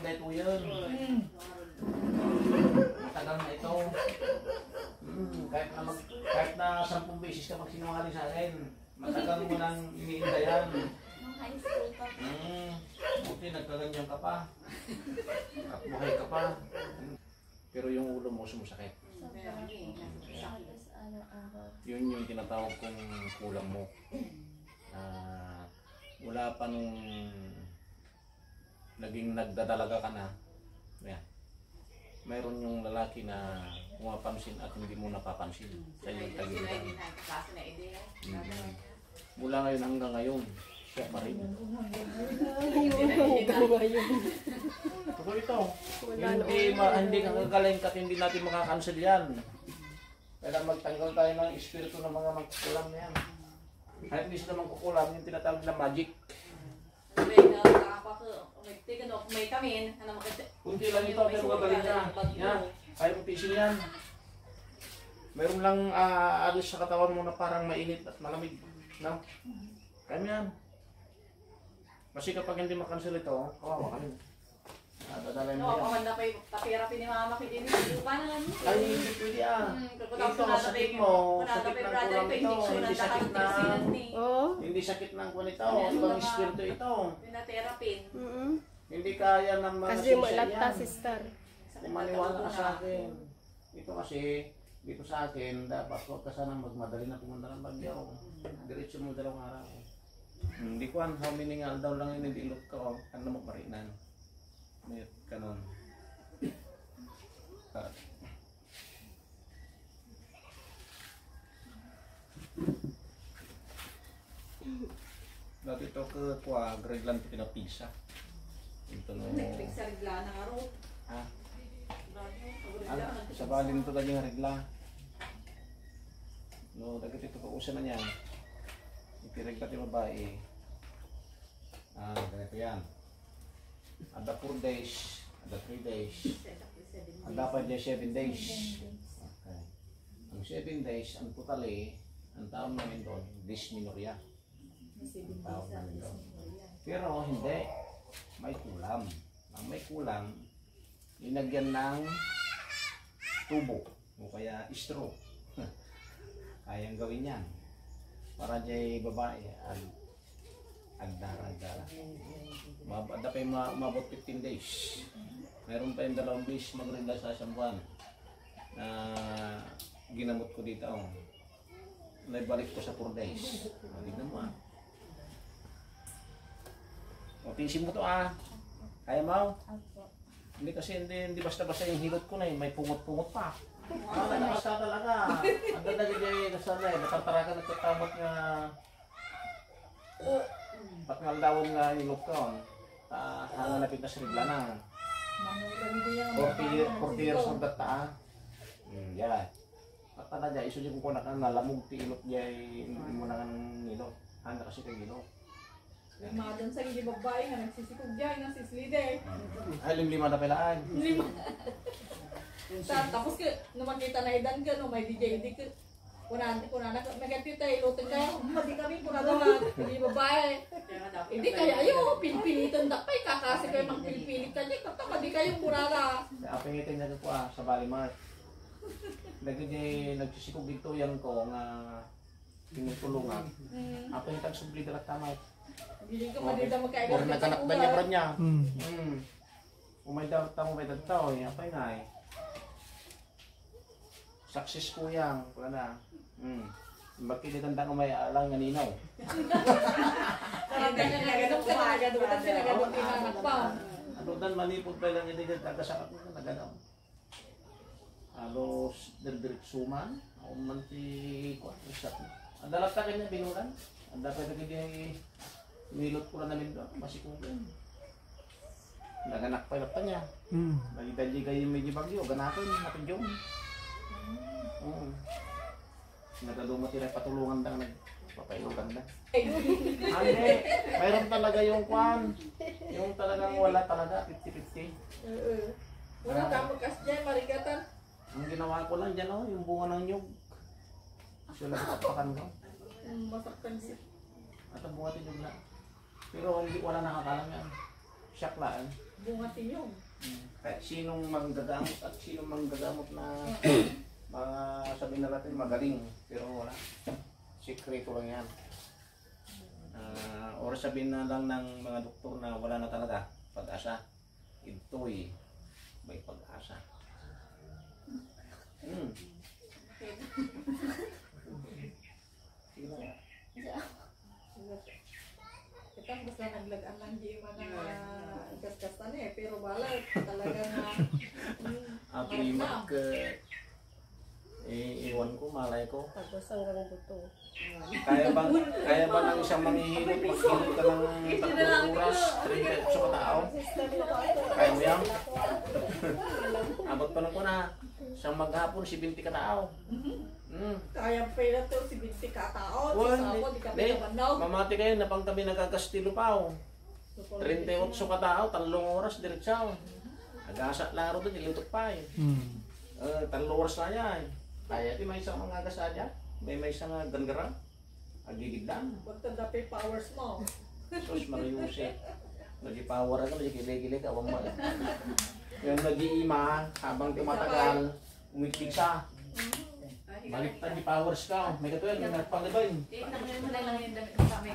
dahil po yun. Matagal na ito. Kahit na 10 beses ka magsinungaling sa akin, matagal mo nang iniinda yan. Nung high school pa. Buti nagkaganyan ka pa. At buhay ka pa. Pero yung ulo mo sumasakit. Yun yung tinatawag kong kulang mo. Wala pa nung naging nagdadalaga ka na. Yan. Mayroon yung lalaki na pumapansin at hindi mo napapansin sa iyong tagiliran. Mula ngayon hanggang ngayon, siya pa rin. Totoo ito. Hindi nakagaling at hindi natin makakancel yan. Kaya magtanggal tayo ng espiritu ng mga magkukulam na yan. Kahit hindi sila magkukulam, yung tinatawag na magic. Kunti lang ito, pero gagaling na. Yan, kaya mo pisin yan. Mayroon lang alis sa katawan mo na parang mainit at malamig. No? Kaya mo yan. Kasi kapag hindi makancel ito, kawawa ka rin. Dadalhin mo yan. Pamanda pa yung tapirapi ni mama ko din. Paano nga niyo? Ay, hindi pwede yan. Ito, sakit mo. Sakit ng kulang ito. Hindi sakit na. Hindi sakit ng kulang ito. Ibang espiritu ito. Pinaterapin. Hindi kaya ng mga Kasi malata, sister. Maniwala ka sa akin. Ito kasi, dito sa akin, dapat huwag ka sanang magmadali na pumunta ng Bagyo. Diretso mo 2 araw. Hindi ko how many nga daw lang yun, hindi ilot ka. Ano mo marinan? May kanon. Dati ito ka grade lang ito pinapisa. Ito no. Sa regla na araw. Ha? Sa balin ito dali nga regla. No, dagit ito kausan na niyan. Ipiregla ti babae. Ganito yan. Ada 4 days, ada 3 days. Ada pa dyan 7 days. Okay. Ang 7 days, ang totally, ang taon namin doon, dysmenorrhea. Ang taon namin doon. Pero hindi, may kulam. Ang may kulam, linagyan ng tubo o kaya straw. Kayang gawin yan. Para dyan babae, agdara. Ada pa yung umabot 15 days. Meron pa yung 2 days magrinda sa isang buwan na ginamot ko dito. Naibalik ko sa 4 days. Tignan mo O, pinsin mo to Kaya mo? Hindi kasi hindi basta-basta yung hilot ko na may pungot-pungot pa. Nalakas ka talaga. Ang ganda ganda kasana natatarakan nagtatamot nga ba't nga dawon nga nilog ka hanggang napit na sirigla na 40 years ng data yan at talaga iso dyan kung nalamog ti ilot dyan hindi mo na nilog handa kasi kay ilot Madan sa hindi babae nga nagsisikog dyan ng sislide ay 5 na pelaan tapos nung makita na idan ka may DJ di ka kuna na magati tayo lutin ka hindi kami kuna daw hindi babae hindi kaya ayo pinipilitan da pa kakasi kayo magpilipilit ka niya kapag hindi kayo murara apingitin niya ko sa Balimart nagsisikog dito yan ko nga tinutulungan apingitan subli dalat tamay hindi ka madida magkailan or nagkanak ba niya brad niya umay daw tamo may dadtaw apay nga success ko yan wala na bakit ditanda ko may alang nga ninaw nagagadong ka nagagadong sinagadong pinanak pa ano dan manipod pa lang hindi nagkasakap mo nagadaw halos diretsuman o man ti kwatrisat ang dalat ka kanya binulan ang dapat na kanya milot ko na namin doon masikugin naganak pa ilap pa niya nagidali kayo medyo bagyo ganapin natin yung nagadumot nila patulungan lang nagpapailugan lang hindi mayroon talaga yung kwan yung talagang wala talaga 50-50 wala ka magkas dyan marigatan ang ginawa ko lang dyan yung bunga ng nyug so nagpapakan ko masaktan siya at ang bunga ng nyug na pero hindi wala nakakalam yan shock lang bunga tinyong. Kahit sinong manggagamot at sinong manggagamot na mga sabihin na natin magaling, pero wala. Sikreto lang yan. Or sabihin na lang ng mga doktor na wala na talaga pag-asa. Ito'y may pag-asa. Sige lang. Kita basta naglagaan lang di mga gas-gasan eh, pero balay talaga na Ako'y iwan ko, malay ko. Pagdasang ka ng buto. Kaya ba ng isang manghihilot, maghihilot ka ng 3 oras, 30 sa katao? Kaya mo yan? Abot pa lang ko na. Isang maghapon, 70 katao. kaya pala to si Binti katao, Well, sa ako, di kami hindi. kabanaw. Mamati kayo, napang kami nagkakastilo pa. 38 katao, 3 oras, diretsaw. Agasa laro doon, ilutok pa eh. 3 oras na yan. Kaya di may isang mga agasa dyan. May isang gangara. Agigidlan. Magtanda pa yung powers mo. Sus, mariusi. Nag-power ako, nag-gilig-gilig, awang mga. Yung nag-iima, habang tumatagal, umikig sa. Baliktad yung powers ka. May katuyan, may nagpanggabayin. Hindi, lang yung damit sa may